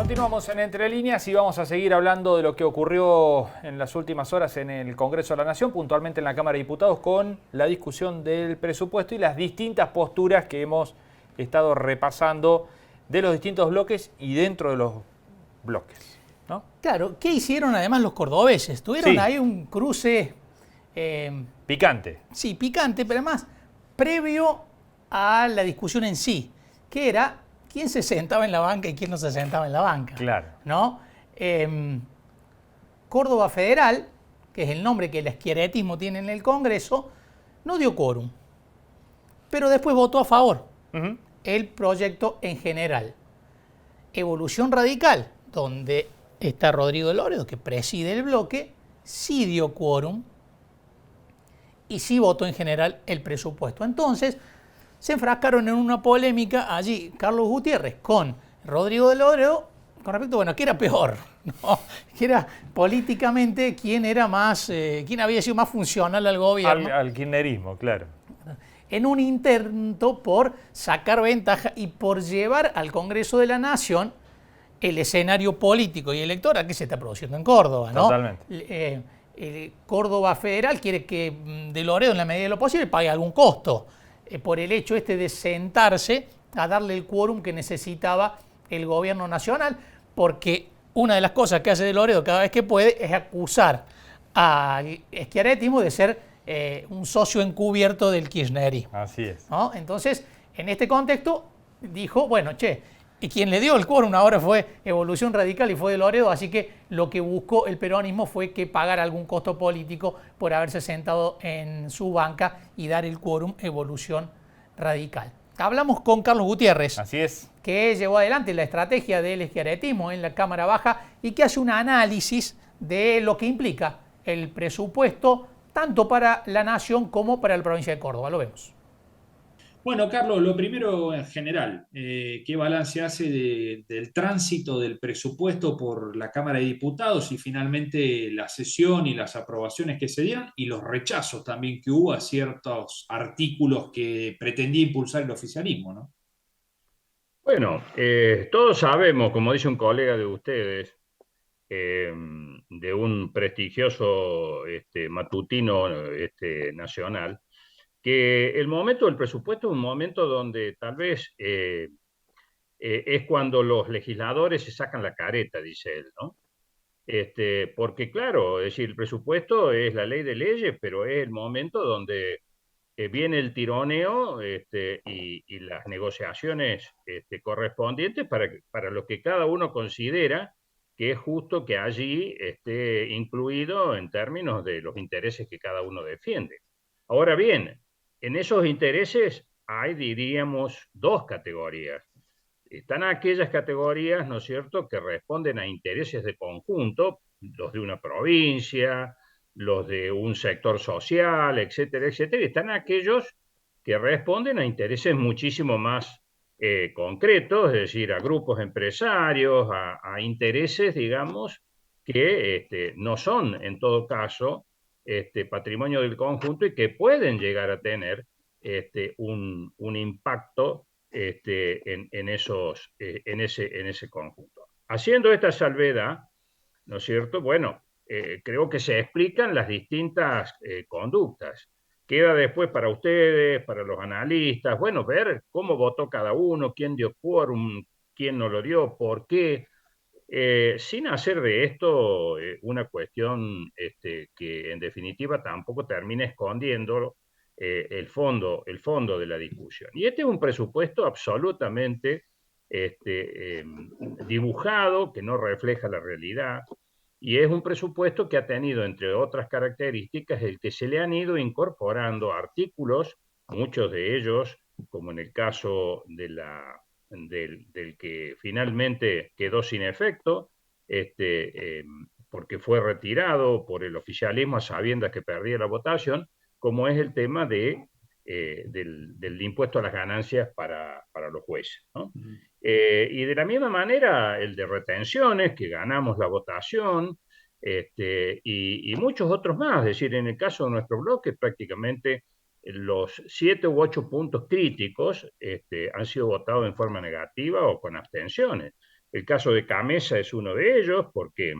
Continuamos en Entre Líneas y vamos a seguir hablando de lo que ocurrió en las últimas horas en el Congreso de la Nación, puntualmente en la Cámara de Diputados, con la discusión del presupuesto y las distintas posturas que hemos estado repasando de los distintos bloques y dentro de los bloques, ¿no? Claro, ¿qué hicieron además los cordobeses? Tuvieron ahí un cruce... picante. Sí, picante, pero además previo a la discusión en sí, que era quién se sentaba en la banca y quién no se sentaba en la banca. Claro. ¿No? Córdoba Federal, que es el nombre que el schiarettismo tiene en el Congreso, no dio quórum, pero después votó a favor el proyecto en general. Evolución Radical, donde está Rodrigo Loredo, que preside el bloque, sí dio quórum y sí votó en general el presupuesto. Entonces, se enfrascaron en una polémica allí Carlos Gutiérrez con Rodrigo de Loredo con respecto, bueno, ¿qué era peor? ¿No? ¿Qué era políticamente quién era más, quién había sido más funcional al gobierno? Al kirchnerismo, claro. En un intento por sacar ventaja y por llevar al Congreso de la Nación el escenario político y electoral que se está produciendo en Córdoba, ¿no? Totalmente. Córdoba Federal quiere que de Loredo, en la medida de lo posible, pague algún costo por el hecho de sentarse a darle el quórum que necesitaba el gobierno nacional, porque una de las cosas que hace de Loredo cada vez que puede es acusar al schiarettismo de ser un socio encubierto del kirchnerismo. Así es. ¿No? Entonces, en este contexto, dijo, bueno, y quien le dio el quórum ahora fue Evolución Radical y fue de Loredo, así que lo que buscó el peronismo fue que pagara algún costo político por haberse sentado en su banca y dar el quórum Evolución Radical. Hablamos con Carlos Gutiérrez, así es, que llevó adelante la estrategia del schiarettismo en la Cámara Baja y que hace un análisis de lo que implica el presupuesto tanto para la Nación como para la provincia de Córdoba. Lo vemos. Bueno, Carlos, lo primero en general, ¿qué balance hace del tránsito del presupuesto por la Cámara de Diputados y finalmente la sesión y las aprobaciones que se dieron y los rechazos también que hubo a ciertos artículos que pretendía impulsar el oficialismo, ¿no? Bueno, todos sabemos, como dice un colega de ustedes, de un prestigioso matutino nacional, que el momento del presupuesto es un momento donde tal vez es cuando los legisladores se sacan la careta, dice él, ¿no? Porque claro, es decir, el presupuesto es la ley de leyes, pero es el momento donde viene el tironeo y las negociaciones correspondientes para lo que cada uno considera que es justo que allí esté incluido en términos de los intereses que cada uno defiende. Ahora bien, en esos intereses hay, diríamos, dos categorías. Están aquellas categorías, ¿no es cierto?, que responden a intereses de conjunto, los de una provincia, los de un sector social, etcétera, etcétera, y están aquellos que responden a intereses muchísimo más concretos, es decir, a grupos empresarios, a intereses, digamos, que no son, en todo caso, patrimonio del conjunto y que pueden llegar a tener un impacto en ese conjunto. Haciendo esta salvedad, ¿no es cierto? Bueno, creo que se explican las distintas conductas. Queda después para ustedes, para los analistas, bueno, ver cómo votó cada uno, quién dio quórum, quién no lo dio, por qué, sin hacer de esto una cuestión que en definitiva tampoco termine escondiendo el fondo de la discusión. Y este es un presupuesto absolutamente dibujado, que no refleja la realidad, y es un presupuesto que ha tenido, entre otras características, el que se le han ido incorporando artículos, muchos de ellos, como en el caso del que finalmente quedó sin efecto, porque fue retirado por el oficialismo a sabiendas que perdía la votación, como es el tema del impuesto a las ganancias para los jueces, ¿no? Y de la misma manera el de retenciones, que ganamos la votación, y muchos otros más. Es decir, en el caso de nuestro bloque, prácticamente los 7 u 8 puntos críticos han sido votados en forma negativa o con abstenciones. El caso de Camesa es uno de ellos, porque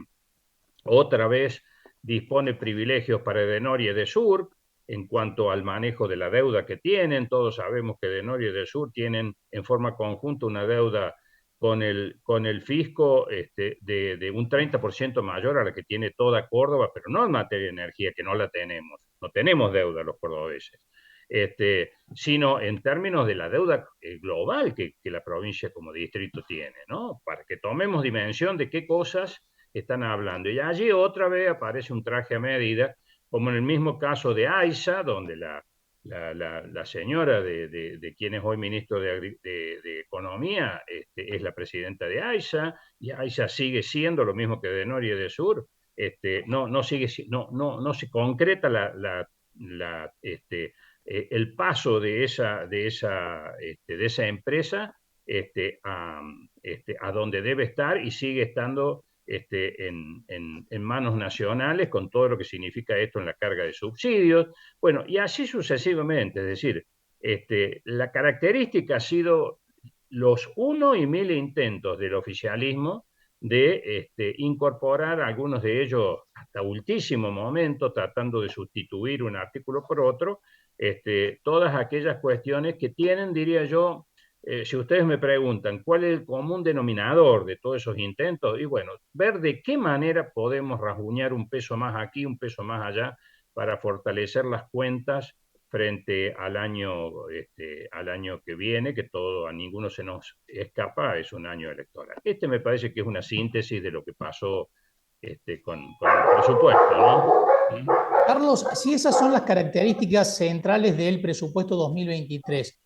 otra vez dispone privilegios para Edenor y Edesur en cuanto al manejo de la deuda que tienen. Todos sabemos que Edenor y Edesur tienen en forma conjunta una deuda con el fisco de un 30% mayor a la que tiene toda Córdoba, pero no en materia de energía, que no la tenemos. No tenemos deuda los cordobeses. Sino en términos de la deuda global que la provincia como distrito tiene, ¿no? Para que tomemos dimensión de qué cosas están hablando. Y allí otra vez aparece un traje a medida, como en el mismo caso de AISA, donde la señora de quien es hoy ministro de Economía es la presidenta de AISA, y AISA sigue siendo lo mismo que de Noria y de Sur. No se concreta el paso de esa empresa a donde debe estar y sigue estando en manos nacionales con todo lo que significa esto en la carga de subsidios. Bueno, y así sucesivamente, es decir, la característica ha sido los 1 y 1000 intentos del oficialismo de incorporar algunos de ellos hasta último momento, tratando de sustituir un artículo por otro, todas aquellas cuestiones que tienen, diría yo, si ustedes me preguntan cuál es el común denominador de todos esos intentos, y bueno, ver de qué manera podemos rasguñar un peso más aquí, un peso más allá, para fortalecer las cuentas frente al año que viene, que a ninguno se nos escapa, es un año electoral. Me parece que es una síntesis de lo que pasó con el presupuesto, ¿no? Carlos, si esas son las características centrales del presupuesto 2023,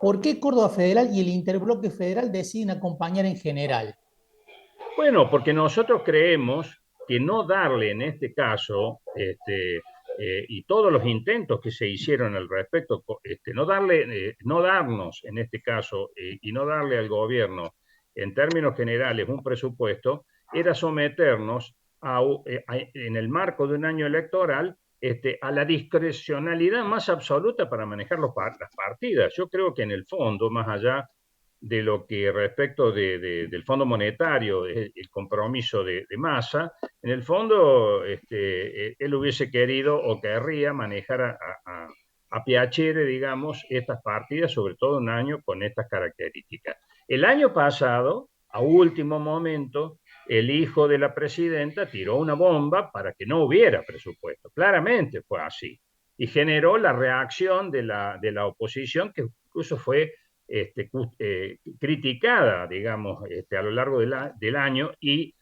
¿por qué Córdoba Federal y el Interbloque Federal deciden acompañar en general? Bueno, porque nosotros creemos que no darle en este caso, y todos los intentos que se hicieron al respecto, no darnos en este caso y no darle al gobierno en términos generales un presupuesto, era someternos en el marco de un año electoral a la discrecionalidad más absoluta para manejar las partidas. Yo creo que en el fondo, más allá de lo que respecto del Fondo Monetario, el compromiso de Massa, en el fondo él hubiese querido o querría manejar a piacere, digamos, estas partidas, sobre todo un año con estas características. El año pasado, a último momento, el hijo de la presidenta tiró una bomba para que no hubiera presupuesto. Claramente fue así. Y generó la reacción de la oposición, que incluso fue criticada, digamos, a lo largo del año y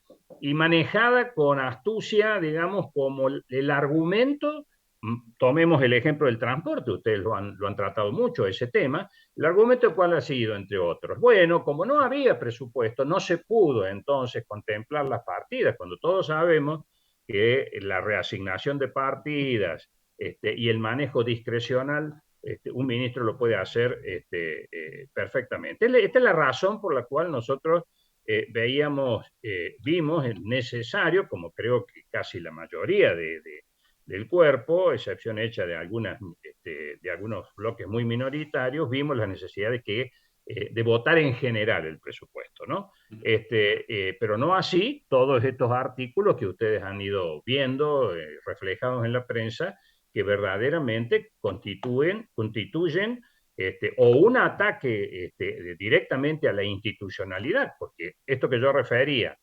manejada con astucia, digamos, como el argumento. Tomemos el ejemplo del transporte, ustedes lo han tratado mucho ese tema. El argumento cuál ha sido, entre otros. Bueno, como no había presupuesto, no se pudo entonces contemplar las partidas, cuando todos sabemos que la reasignación de partidas y el manejo discrecional un ministro lo puede hacer perfectamente. Esta es la razón por la cual nosotros vimos necesario, como creo que casi la mayoría del cuerpo, excepción hecha de algunos bloques muy minoritarios, vimos la necesidad de votar en general el presupuesto, ¿no? Pero no así todos estos artículos que ustedes han ido viendo reflejados en la prensa, que verdaderamente constituyen o un ataque directamente a la institucionalidad, porque esto que yo refería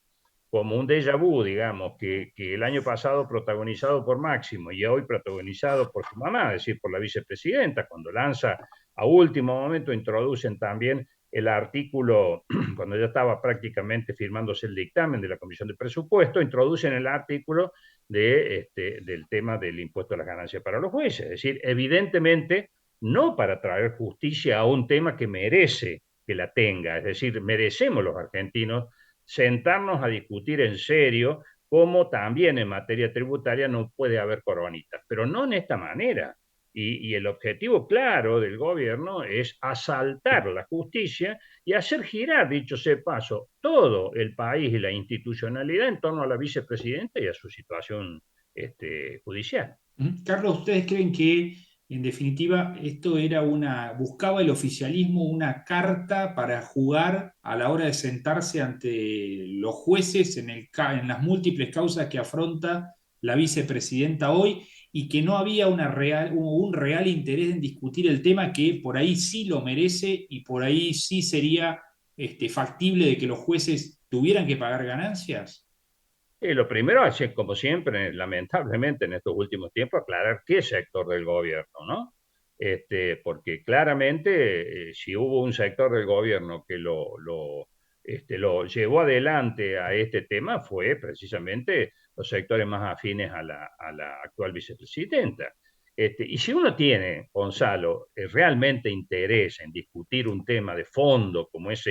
como un déjà vu, digamos, que el año pasado protagonizado por Máximo y hoy protagonizado por su mamá, es decir, por la vicepresidenta, cuando lanza a último momento, introducen también el artículo, cuando ya estaba prácticamente firmándose el dictamen de la Comisión de Presupuesto, introducen el artículo del tema del impuesto a las ganancias para los jueces. Es decir, evidentemente, no para traer justicia a un tema que merece que la tenga, es decir, merecemos los argentinos sentarnos a discutir en serio cómo también en materia tributaria no puede haber coronitas, pero no en esta manera. Y el objetivo claro del gobierno es asaltar la justicia y hacer girar, dicho sea paso, todo el país y la institucionalidad en torno a la vicepresidenta y a su situación judicial. Carlos, ¿ustedes creen que En definitiva, esto era buscaba el oficialismo una carta para jugar a la hora de sentarse ante los jueces en las múltiples causas que afronta la vicepresidenta hoy y que no había un real interés en discutir el tema que por ahí sí lo merece y por ahí sí sería factible de que los jueces tuvieran que pagar ganancias. Y lo primero es, como siempre, lamentablemente en estos últimos tiempos, aclarar qué sector del gobierno, ¿no? Porque claramente si hubo un sector del gobierno que lo llevó adelante a este tema fue precisamente los sectores más afines a la actual vicepresidenta. Y si uno tiene, Gonzalo, realmente interés en discutir un tema de fondo como es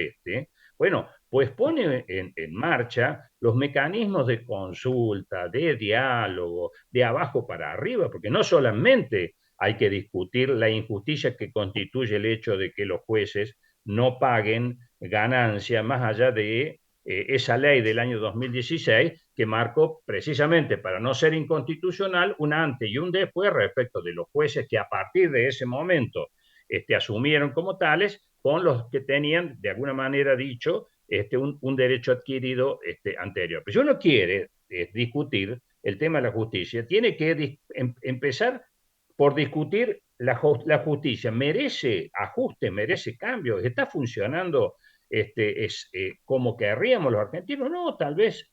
bueno, pues pone en marcha los mecanismos de consulta, de diálogo, de abajo para arriba, porque no solamente hay que discutir la injusticia que constituye el hecho de que los jueces no paguen ganancia más allá de esa ley del año 2016 que marcó precisamente para no ser inconstitucional un antes y un después respecto de los jueces que a partir de ese momento asumieron como tales con los que tenían de alguna manera dicho un derecho adquirido anterior. Pero si uno quiere discutir el tema de la justicia, tiene que empezar por discutir la justicia. ¿Merece ajuste? ¿Merece cambios? ¿Está funcionando como querríamos los argentinos? No, tal vez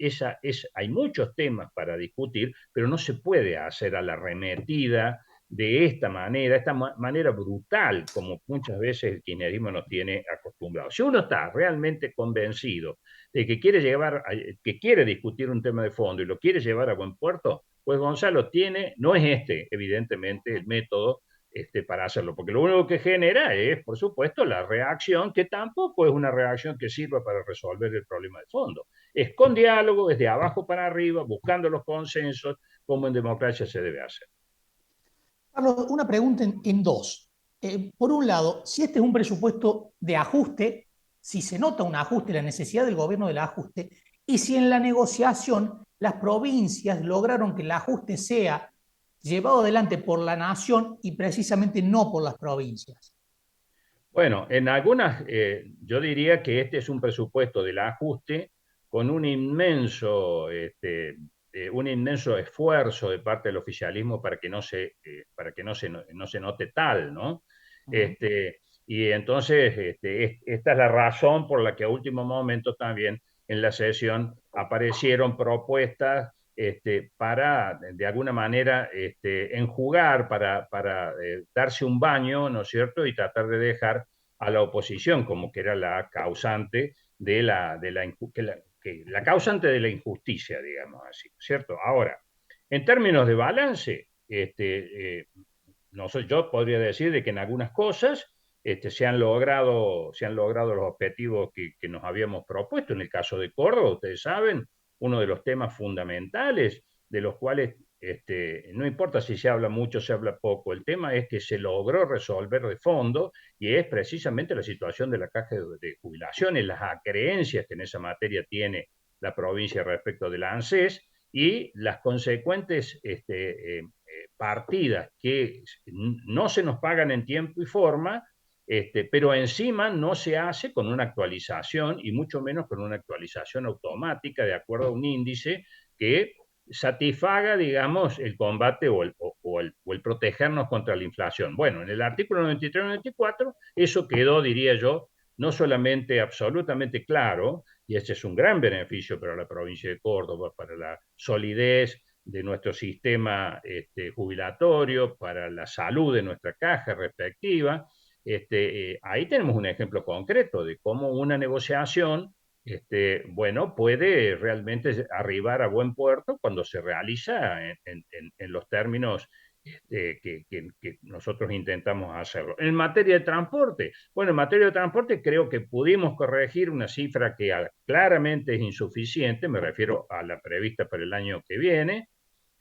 hay muchos temas para discutir, pero no se puede hacer a la arremetida de esta manera brutal, como muchas veces el kirchnerismo nos tiene acostumbrados. Si uno está realmente convencido de que que quiere discutir un tema de fondo y lo quiere llevar a buen puerto, pues Gonzalo no es evidentemente, el método para hacerlo, porque lo único que genera es, por supuesto, la reacción, que tampoco es una reacción que sirva para resolver el problema de fondo. Es con diálogo, es de abajo para arriba, buscando los consensos, como en democracia se debe hacer. Carlos, una pregunta en dos. Por un lado, si este es un presupuesto de ajuste, si se nota un ajuste, la necesidad del gobierno del ajuste, y si en la negociación las provincias lograron que el ajuste sea llevado adelante por la nación y precisamente no por las provincias. Bueno, yo diría que este es un presupuesto del ajuste con un inmenso esfuerzo de parte del oficialismo para que no se note tal, ¿no? Y entonces, esta es la razón por la que a último momento también en la sesión aparecieron propuestas para, de alguna manera, enjugar, para darse un baño, ¿no es cierto?, y tratar de dejar a la oposición como que era la causante la causante de la injusticia, digamos así, ¿cierto? Ahora, en términos de balance, no sé, yo podría decir de que en algunas cosas se han logrado los objetivos que nos habíamos propuesto. En el caso de Córdoba, ustedes saben, uno de los temas fundamentales de los cuales no importa si se habla mucho o se habla poco, el tema es que se logró resolver de fondo y es precisamente la situación de la caja de jubilaciones, las acreencias que en esa materia tiene la provincia respecto de la ANSES y las consecuentes partidas que no se nos pagan en tiempo y forma, pero encima no se hace con una actualización y mucho menos con una actualización automática de acuerdo a un índice que satisfaga, digamos, el combate o el protegernos contra la inflación. Bueno, en el artículo 93-94 eso quedó, diría yo, no solamente absolutamente claro, y ese es un gran beneficio para la provincia de Córdoba, para la solidez de nuestro sistema jubilatorio, para la salud de nuestra caja respectiva. Ahí tenemos un ejemplo concreto de cómo una negociación bueno, puede realmente arribar a buen puerto cuando se realiza en los términos que nosotros intentamos hacerlo. En materia de transporte, bueno, en materia de transporte creo que pudimos corregir una cifra que claramente es insuficiente, me refiero a la prevista para el año que viene,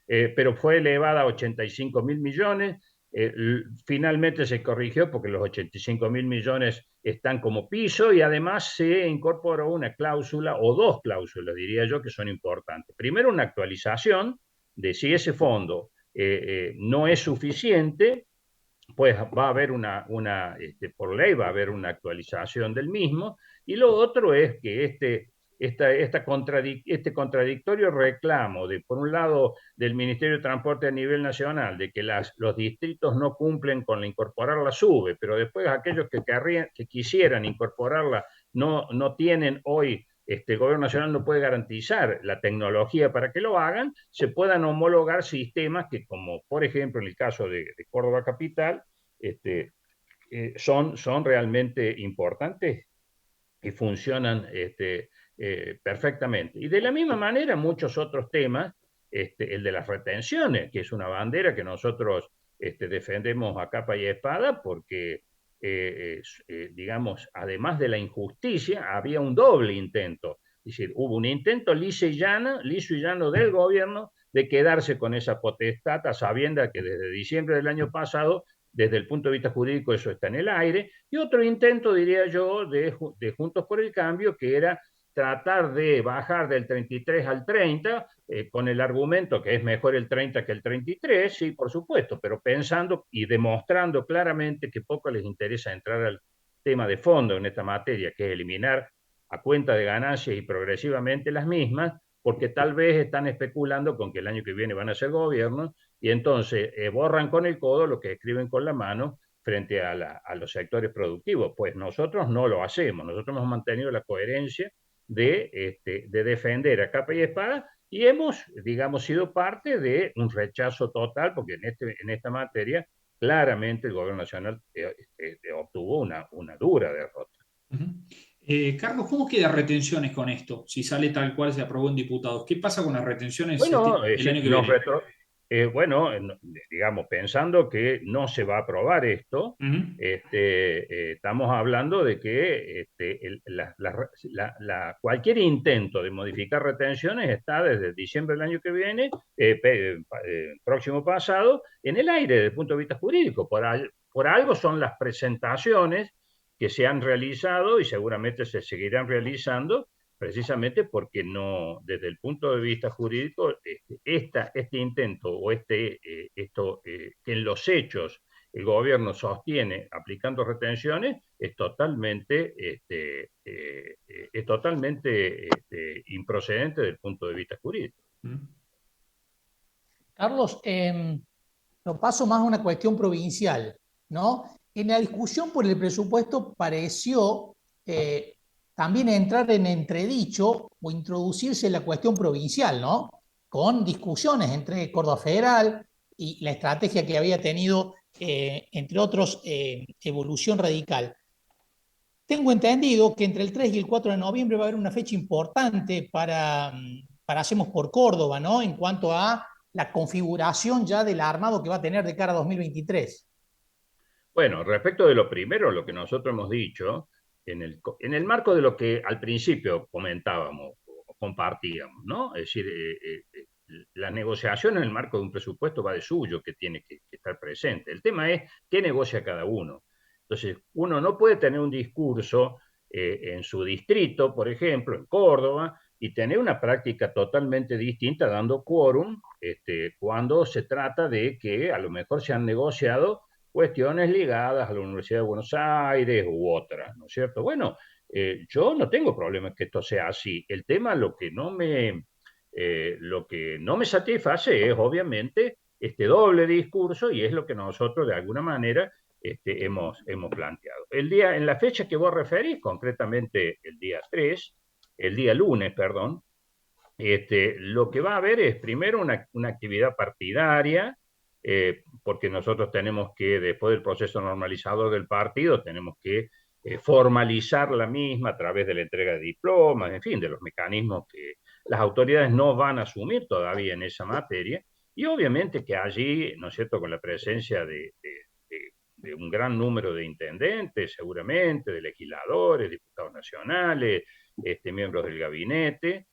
pero fue elevada a 85.000 millones. Finalmente se corrigió porque los 85.000 millones están como piso y además se incorporó una cláusula o dos cláusulas, diría yo, que son importantes. Primero, una actualización de si ese fondo no es suficiente, pues va a haber por ley va a haber una actualización del mismo, y lo otro es que este contradictorio reclamo por un lado, del Ministerio de Transporte a nivel nacional, de que los distritos no cumplen con incorporar la SUBE, pero después aquellos que quisieran incorporarla no tienen hoy, el gobierno nacional no puede garantizar la tecnología para que lo hagan, se puedan homologar sistemas que, como por ejemplo en el caso de Córdoba Capital, son realmente importantes y funcionan perfectamente. Y de la misma manera muchos otros temas, el de las retenciones, que es una bandera que nosotros defendemos a capa y espada, porque, digamos, además de la injusticia, había un doble intento. Es decir, hubo un intento liso y llano del gobierno de quedarse con esa potestad, a sabiendas que desde diciembre del año pasado, desde el punto de vista jurídico, eso está en el aire, y otro intento, diría yo, de Juntos por el Cambio, que era tratar de bajar del 33 al 30, con el argumento que es mejor el 30 que el 33, sí, por supuesto, pero pensando y demostrando claramente que poco les interesa entrar al tema de fondo en esta materia, que es eliminar a cuenta de ganancias y progresivamente las mismas, porque tal vez están especulando con que el año que viene van a ser gobiernos, y entonces borran con el codo lo que escriben con la mano frente a los sectores productivos. Pues nosotros no lo hacemos, nosotros hemos mantenido la coherencia de defender a capa y espada, y hemos, digamos, sido parte de un rechazo total, porque en esta materia claramente el gobierno nacional obtuvo una dura derrota. Carlos, ¿cómo quedan retenciones con esto? Si sale tal cual se aprobó en diputados, ¿qué pasa con las retenciones Bueno, el año que nos viene? bueno, digamos, pensando que no se va a aprobar esto, Ujú. estamos hablando de que cualquier intento de modificar retenciones está desde diciembre del año que viene, próximo pasado, en el aire desde el punto de vista jurídico. Por algo son las presentaciones que se han realizado y seguramente se seguirán realizando, precisamente porque no, desde el punto de vista jurídico, este intento o que en los hechos el gobierno sostiene aplicando retenciones es totalmente improcedente desde el punto de vista jurídico. Carlos, lo paso más a una cuestión provincial, ¿no? En la discusión por el presupuesto pareció también entrar en entredicho o introducirse la cuestión provincial, ¿no? Con discusiones entre Córdoba Federal y la estrategia que había tenido, entre otros, Evolución Radical. Tengo entendido que entre el 3 y el 4 de noviembre va a haber una fecha importante para Hacemos por Córdoba, ¿no? En cuanto a la configuración ya del armado que va a tener de cara a 2023. Bueno, respecto de lo primero, lo que nosotros hemos dicho, en el marco de lo que al principio comentábamos o compartíamos, ¿no? Es decir, la negociación en el marco de un presupuesto va de suyo, que tiene que estar presente. El tema es qué negocia cada uno. Entonces, uno no puede tener un discurso en su distrito, por ejemplo, en Córdoba, y tener una práctica totalmente distinta dando quórum cuando se trata de que a lo mejor se han negociado cuestiones ligadas a la Universidad de Buenos Aires u otras, ¿no es cierto? Bueno, yo no tengo problema que esto sea así. El tema, lo que no me satisface es obviamente este doble discurso, y es lo que nosotros de alguna manera hemos planteado. En la fecha que vos referís, concretamente el día lunes, perdón, lo que va a haber es primero una actividad partidaria, porque nosotros tenemos que, después del proceso normalizador del partido, tenemos que formalizar la misma a través de la entrega de diplomas, en fin, de los mecanismos que las autoridades no van a asumir todavía en esa materia, y obviamente que allí, ¿no es cierto?, con la presencia de un gran número de intendentes, seguramente, de legisladores, diputados nacionales, miembros del gabinete,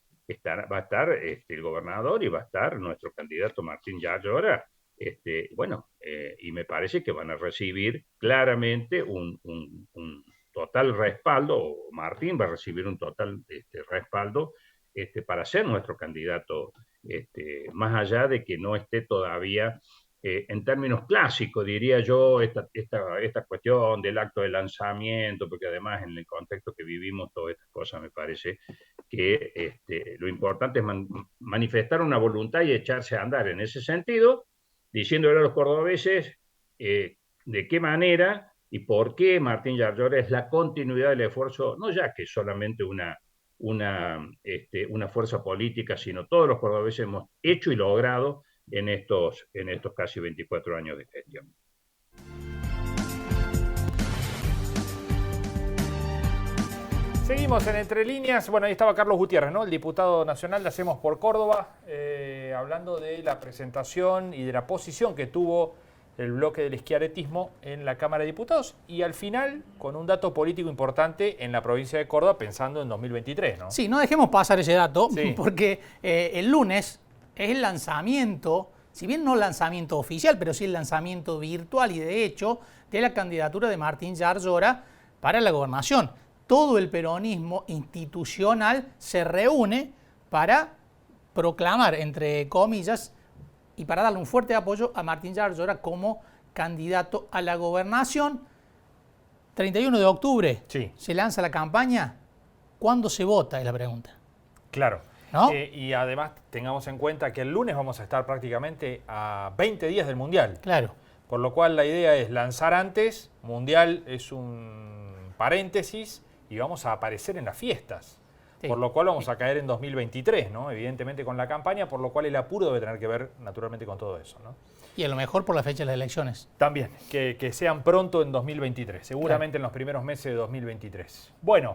va a estar el gobernador y va a estar nuestro candidato Martín Yayora. Bueno, y me parece que van a recibir claramente un total respaldo, o Martín va a recibir un total respaldo para ser nuestro candidato, más allá de que no esté todavía en términos clásicos, diría yo, esta cuestión del acto de lanzamiento, porque además en el contexto que vivimos, todas estas cosas me parece que lo importante es manifestar una voluntad y echarse a andar en ese sentido, diciéndole a los cordobeses de qué manera y por qué Martín Yarlora es la continuidad del esfuerzo, no ya que es solamente una fuerza política, sino todos los cordobeses hemos hecho y logrado en estos casi 24 años de gestión. Seguimos en Entre Líneas. Bueno, ahí estaba Carlos Gutiérrez, ¿no? El diputado nacional de Hacemos por Córdoba, hablando de la presentación y de la posición que tuvo el bloque del schiarettismo en la Cámara de Diputados y al final con un dato político importante en la provincia de Córdoba pensando en 2023, ¿no? Sí, no dejemos pasar ese dato, sí, porque el lunes es el lanzamiento, si bien no lanzamiento oficial, pero sí el lanzamiento virtual y de hecho de la candidatura de Martín Yarlora para la gobernación. Todo el peronismo institucional se reúne para proclamar, entre comillas, y para darle un fuerte apoyo a Martín Yarlora como candidato a la gobernación. 31 de octubre sí, se lanza la campaña. ¿Cuándo se vota? Es la pregunta. Claro. ¿No? Y además tengamos en cuenta que el lunes vamos a estar prácticamente a 20 días del Mundial. Claro. Por lo cual la idea es lanzar antes, Mundial es un paréntesis y vamos a aparecer en las fiestas. Sí. Por lo cual vamos a caer en 2023, ¿no? Evidentemente con la campaña, por lo cual el apuro debe tener que ver naturalmente con todo eso, ¿no? Y a lo mejor por la fecha de las elecciones. También, que sean pronto en 2023, seguramente claro, en los primeros meses de 2023. Bueno.